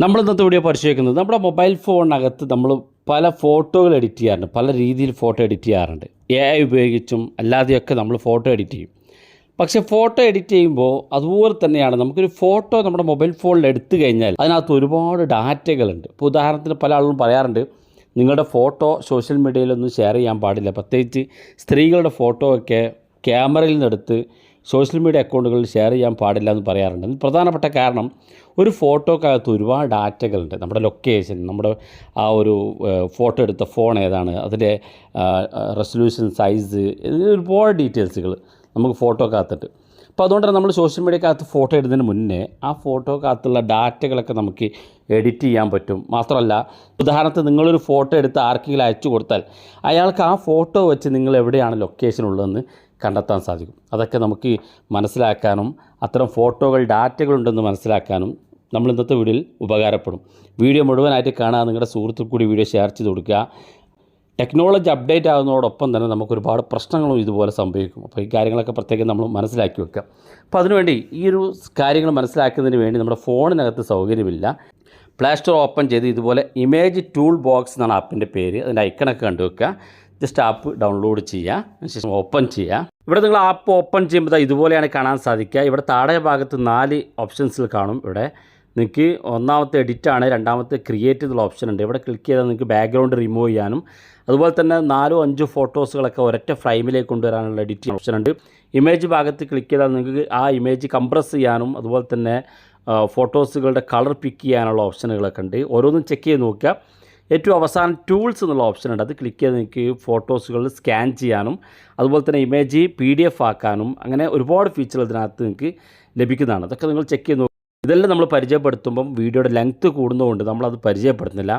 നമ്മൾ ഇന്നത്തെ വീഡിയോ പരിശോധിക്കുന്നത് നമ്മുടെ മൊബൈൽ ഫോണിനകത്ത് നമ്മൾ പല ഫോട്ടോകൾ എഡിറ്റ് ചെയ്യാറുണ്ട്, പല രീതിയിൽ ഫോട്ടോ എഡിറ്റ് ചെയ്യാറുണ്ട്. AI ഉപയോഗിച്ചും അല്ലാതെയൊക്കെ നമ്മൾ ഫോട്ടോ എഡിറ്റ് ചെയ്യും. പക്ഷേ ഫോട്ടോ എഡിറ്റ് ചെയ്യുമ്പോൾ അതുപോലെ തന്നെയാണ് നമുക്കൊരു ഫോട്ടോ നമ്മുടെ മൊബൈൽ ഫോണിൽ എടുത്തു കഴിഞ്ഞാൽ അതിനകത്ത് ഒരുപാട് ഡാറ്റകളുണ്ട്. ഇപ്പോൾ ഉദാഹരണത്തിന് പല ആളുകളും പറയാറുണ്ട്, നിങ്ങളുടെ ഫോട്ടോ സോഷ്യൽ മീഡിയയിലൊന്നും ഷെയർ ചെയ്യാൻ പാടില്ല, പ്രത്യേകിച്ച് സ്ത്രീകളുടെ ഫോട്ടോ ഒക്കെ ക്യാമറയിൽ നിന്നെടുത്ത് സോഷ്യൽ മീഡിയ അക്കൗണ്ടുകളിൽ ഷെയർ ചെയ്യാൻ പാടില്ല എന്ന് പറയാറുണ്ട്. അതിന് പ്രധാനപ്പെട്ട കാരണം ഒരു ഫോട്ടോക്കകത്ത് ഒരുപാട് ഡാറ്റകളുണ്ട്. നമ്മുടെ ലൊക്കേഷൻ, നമ്മുടെ ആ ഒരു ഫോട്ടോ എടുത്ത ഫോൺ ഏതാണ്, അതിൻ്റെ റെസൊല്യൂഷൻ, സൈസ്, ഒരുപാട് ഡീറ്റെയിൽസുകൾ നമുക്ക് ഫോട്ടോക്കകത്തുണ്ട്. അപ്പോൾ അതുകൊണ്ട് തന്നെ നമ്മൾ സോഷ്യൽ മീഡിയക്കകത്ത് ഫോട്ടോ ഇടുന്നതിന് മുന്നേ ആ ഫോട്ടോക്കകത്തുള്ള ഡാറ്റകളൊക്കെ നമുക്ക് എഡിറ്റ് ചെയ്യാൻ പറ്റും. മാത്രമല്ല, ഉദാഹരണത്തിന് നിങ്ങളൊരു ഫോട്ടോ എടുത്ത് ആർക്കെങ്കിലും അയച്ചു കൊടുത്താൽ അയാൾക്ക് ആ ഫോട്ടോ വെച്ച് നിങ്ങൾ എവിടെയാണ് ലൊക്കേഷൻ ഉള്ളതെന്ന് കണ്ടെത്താൻ സാധിക്കും. അതൊക്കെ നമുക്ക് മനസ്സിലാക്കാനും അത്തരം ഫോട്ടോകൾ ഡാറ്റകളുണ്ടെന്ന് മനസ്സിലാക്കാനും നമ്മൾ ഇന്നത്തെ വീഡിയോയിൽ ഉപകാരപ്പെടും. വീഡിയോ മുഴുവനായിട്ട് കാണാൻ നിങ്ങളുടെ സുഹൃത്തുക്കൾ കൂടി വീഡിയോ ഷെയർ ചെയ്ത് കൊടുക്കുക. ടെക്നോളജി അപ്ഡേറ്റ് ആകുന്നതോടൊപ്പം തന്നെ നമുക്ക് ഒരുപാട് പ്രശ്നങ്ങളും ഇതുപോലെ സംഭവിക്കും. അപ്പോൾ ഈ കാര്യങ്ങളൊക്കെ പ്രത്യേകം നമ്മൾ മനസ്സിലാക്കി വെക്കുക. അപ്പോൾ അതിനുവേണ്ടി ഈ ഒരു കാര്യങ്ങൾ മനസ്സിലാക്കുന്നതിന് വേണ്ടി നമ്മുടെ ഫോണിനകത്ത് സൗകര്യമില്ല. പ്ലേ സ്റ്റോർ ഓപ്പൺ ചെയ്ത് ഇതുപോലെ ഇമേജ് ടൂൾ ബോക്സ് എന്നാണ് ആപ്പിൻ്റെ പേര്, അതിൻ്റെ ഐക്കണൊക്കെ കണ്ടു വെക്കുക. ജസ്റ്റ് ആപ്പ് ഡൗൺലോഡ് ചെയ്യുക, അതിനുശേഷം ഓപ്പൺ ചെയ്യുക. ഇവിടെ നിങ്ങൾ ആപ്പ് ഓപ്പൺ ചെയ്യുമ്പോൾ ഇതുപോലെയാണ് കാണാൻ സാധിക്കുക. ഇവിടെ താഴെ ഭാഗത്ത് 4 ഓപ്ഷൻസിൽ കാണും. ഇവിടെ നിങ്ങൾക്ക് ഒന്നാമത്തെ എഡിറ്റാണ്, രണ്ടാമത്തെ ക്രിയേറ്റ് എന്നുള്ള ഓപ്ഷൻ ഉണ്ട്. ഇവിടെ ക്ലിക്ക് ചെയ്താൽ നിങ്ങൾക്ക് ബാക്ക്ഗ്രൗണ്ട് റിമൂവ് ചെയ്യാനും അതുപോലെ തന്നെ 4-5 ഫോട്ടോസുകളൊക്കെ ഒരൊറ്റ ഫ്രെയിമിലേക്ക് കൊണ്ടുവരാനുള്ള എഡിറ്റിംഗ് ഓപ്ഷൻ ഉണ്ട്. ഇമേജ് ഭാഗത്ത് ക്ലിക്ക് ചെയ്താൽ നിങ്ങൾക്ക് ആ ഇമേജ് കംപ്രസ് ചെയ്യാനും അതുപോലെ തന്നെ ഫോട്ടോസുകളുടെ കളർ പിക്ക് ചെയ്യാനുള്ള ഓപ്ഷനുകളൊക്കെ ഉണ്ട്. ഓരോന്നും ചെക്ക് ചെയ്ത് നോക്കുക. ഏറ്റവും അവസാനം ടൂൾസ് എന്നുള്ള ഓപ്ഷൻ ഉണ്ട്. അത് ക്ലിക്ക് ചെയ്ത് നിങ്ങൾക്ക് ഫോട്ടോസുകൾ സ്കാൻ ചെയ്യാനും അതുപോലെ തന്നെ ഇമേജ് PDF ആക്കാനും അങ്ങനെ ഒരുപാട് ഫീച്ചറുകൾ ഇതിനകത്ത് നിങ്ങൾക്ക് ലഭിക്കുന്നതാണ്. അതൊക്കെ നിങ്ങൾ ചെക്ക് ചെയ്ത് നോക്കുക. ഇതെല്ലാം നമ്മൾ പരിചയപ്പെടുത്തുമ്പം വീഡിയോയുടെ ലെങ്ത്ത് കൂടുന്നതുകൊണ്ട് നമ്മളത് പരിചയപ്പെടുത്തുന്നില്ല.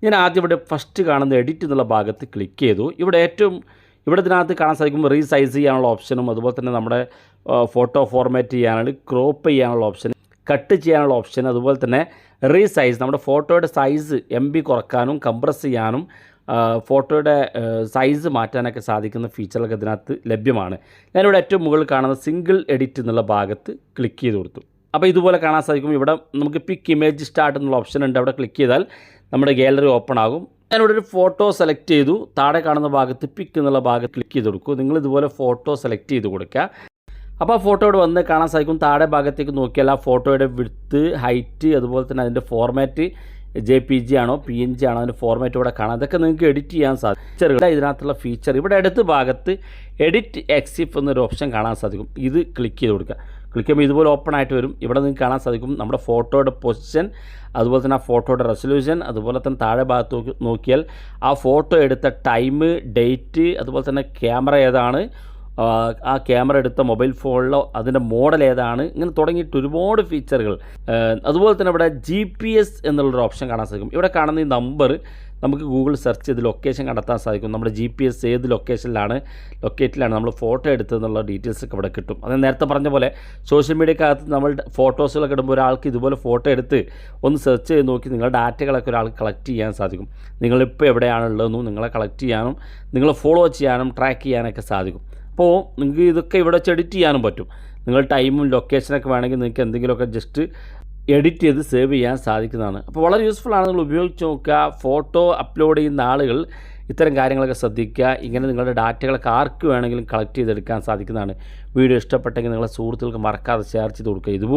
ഞാൻ ആദ്യം ഇവിടെ ഫസ്റ്റ് കാണുന്ന എഡിറ്റ് എന്നുള്ള ഭാഗത്ത് ക്ലിക്ക് ചെയ്തു. ഇവിടെ ഇതിനകത്ത് കാണാൻ സാധിക്കും റീസൈസ് ചെയ്യാനുള്ള ഓപ്ഷനും അതുപോലെ തന്നെ നമ്മുടെ ഫോട്ടോ ഫോർമാറ്റ് ചെയ്യാനുള്ള, ക്രോപ്പ് ചെയ്യാനുള്ള ഓപ്ഷൻ, കട്ട് ചെയ്യാനുള്ള ഓപ്ഷൻ, അതുപോലെ തന്നെ റീസൈസ് നമ്മുടെ ഫോട്ടോയുടെ സൈസ് MB കുറക്കാനും കംപ്രസ് ചെയ്യാനും ഫോട്ടോയുടെ സൈസ് മാറ്റാനൊക്കെ സാധിക്കുന്ന ഫീച്ചറൊക്കെ ഇതിനകത്ത് ലഭ്യമാണ്. ഞാനിവിടെ ഏറ്റവും മുകളിൽ കാണുന്ന സിംഗിൾ എഡിറ്റ് എന്നുള്ള ഭാഗത്ത് ക്ലിക്ക് ചെയ്ത് കൊടുത്തു. അപ്പോൾ ഇതുപോലെ കാണാൻ സാധിക്കും. ഇവിടെ നമുക്ക് പിക്ക് ഇമേജ് സ്റ്റാർട്ട് എന്നുള്ള ഓപ്ഷൻ ഉണ്ട്. അവിടെ ക്ലിക്ക് ചെയ്താൽ നമ്മുടെ ഗാലറി ഓപ്പൺ ആകും. ഞാനിവിടെ ഒരു ഫോട്ടോ സെലക്ട് ചെയ്തു. താഴെ കാണുന്ന ഭാഗത്ത് പിക്ക് എന്നുള്ള ഭാഗത്ത് ക്ലിക്ക് ചെയ്ത് കൊടുക്കും. നിങ്ങൾ ഇതുപോലെ ഫോട്ടോ സെലക്ട് ചെയ്ത് കൊടുക്കുക. അപ്പോൾ ആ ഫോട്ടോയുടെ വന്ന് കാണാൻ സാധിക്കും. താഴെ ഭാഗത്തേക്ക് നോക്കിയാൽ ആ ഫോട്ടോയുടെ വിഡ്ത്ത്, ഹൈറ്റ്, അതുപോലെ തന്നെ അതിൻ്റെ ഫോർമാറ്റ് JPG ആണോ PNG ആണോ അതിൻ്റെ ഫോർമാറ്റ് ഇവിടെ കാണാം. അതൊക്കെ നിങ്ങൾക്ക് എഡിറ്റ് ചെയ്യാൻ സാധിക്കും. ഇതിനകത്തുള്ള ഫീച്ചർ ഇവിടെ അടുത്ത ഭാഗത്ത് എഡിറ്റ് എക്സിഫ് എന്നൊരു ഓപ്ഷൻ കാണാൻ സാധിക്കും. ഇത് ക്ലിക്ക് ചെയ്ത് കൊടുക്കുക. ക്ലിക്ക് ചെയ്യുമ്പോൾ ഇതുപോലെ ഓപ്പൺ ആയിട്ട് വരും. ഇവിടെ നിങ്ങൾക്ക് കാണാൻ സാധിക്കും നമ്മുടെ ഫോട്ടോയുടെ പൊസിഷൻ, അതുപോലെ തന്നെ ആ ഫോട്ടോയുടെ റെസൊല്യൂഷൻ, അതുപോലെ തന്നെ താഴെ ഭാഗത്ത് നോക്കിയാൽ ആ ഫോട്ടോ എടുത്ത ടൈം, ഡേറ്റ്, അതുപോലെ തന്നെ ക്യാമറ ഏതാണ്, ആ ക്യാമറ എടുത്ത മൊബൈൽ ഫോണിലോ അതിൻ്റെ മോഡൽ ഏതാണ്, ഇങ്ങനെ തുടങ്ങിയിട്ട് ഒരുപാട് ഫീച്ചറുകൾ. അതുപോലെ തന്നെ ഇവിടെ GPS എന്നുള്ളൊരു ഓപ്ഷൻ കാണാൻ സാധിക്കും. ഇവിടെ കാണുന്ന ഈ നമ്പർ നമുക്ക് ഗൂഗിൾ സെർച്ച് ചെയ്ത് ലൊക്കേഷൻ കണ്ടെത്താൻ സാധിക്കും. നമ്മുടെ GPS ഏത് ലൊക്കേറ്റിലാണ് നമ്മൾ ഫോട്ടോ എടുത്തതെന്നുള്ള ഡീറ്റെയിൽസൊക്കെ ഇവിടെ കിട്ടും. അത് നേരത്തെ പറഞ്ഞ പോലെ സോഷ്യൽ മീഡിയക്കകത്ത് നമ്മൾ ഫോട്ടോസുകളൊക്കെ ഇടുമ്പോൾ ഒരാൾക്ക് ഇതുപോലെ ഫോട്ടോ എടുത്ത് ഒന്ന് സെർച്ച് ചെയ്ത് നോക്കി നിങ്ങളുടെ ഡാറ്റകളൊക്കെ ഒരാൾക്ക് കളക്ട് ചെയ്യാൻ സാധിക്കും. നിങ്ങളിപ്പോൾ എവിടെയാണുള്ളതെന്നും നിങ്ങളെ കളക്ട് ചെയ്യാനും നിങ്ങളെ ഫോളോ ചെയ്യാനും ട്രാക്ക് ചെയ്യാനൊക്കെ സാധിക്കും. അപ്പോൾ നിങ്ങൾക്ക് ഇതൊക്കെ ഇവിടെ വെച്ച് എഡിറ്റ് ചെയ്യാനും പറ്റും. നിങ്ങൾ ടൈമും ലൊക്കേഷനൊക്കെ വേണമെങ്കിൽ നിങ്ങൾക്ക് എന്തെങ്കിലുമൊക്കെ ജസ്റ്റ് എഡിറ്റ് ചെയ്ത് സേവ് ചെയ്യാൻ സാധിക്കുന്നതാണ്. അപ്പോൾ വളരെ യൂസ്ഫുൾ ആണ്. നിങ്ങൾ ഉപയോഗിച്ച് നോക്കുക. ഫോട്ടോ അപ്ലോഡ് ചെയ്യുന്ന ആളുകൾ ഇത്തരം കാര്യങ്ങളൊക്കെ ശ്രദ്ധിക്കുക. ഇങ്ങനെ നിങ്ങളുടെ ഡാറ്റകളൊക്കെ ആർക്ക് വേണമെങ്കിലും കളക്ട് ചെയ്തെടുക്കാൻ സാധിക്കുന്നതാണ്. വീഡിയോ ഇഷ്ടപ്പെട്ടെങ്കിൽ നിങ്ങളുടെ സുഹൃത്തുക്കൾക്ക് മറക്കാതെ ഷെയർ ചെയ്ത് കൊടുക്കുക. ഇതുപോലെ